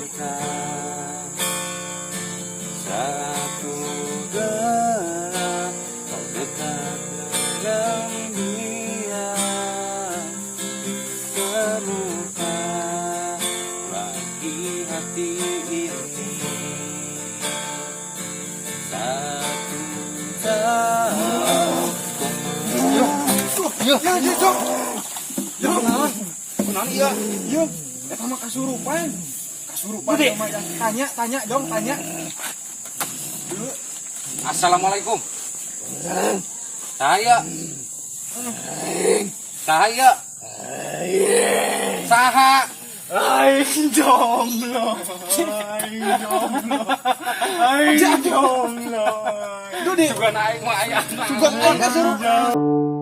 luka saat ku gerak kau dekat dengan dia. Terluka lagi hati ini saat ku tahu. Ya, Cok. Ya, kenalan iya. Iya, eta mah kasurupan. Kasurupan mah tanya dong, tanya. Assalamualaikum. Cahaya. Cahaya. Saha. Aing jomblo. Aing jomblo. Juga naik mah aya. Juga kasurupan.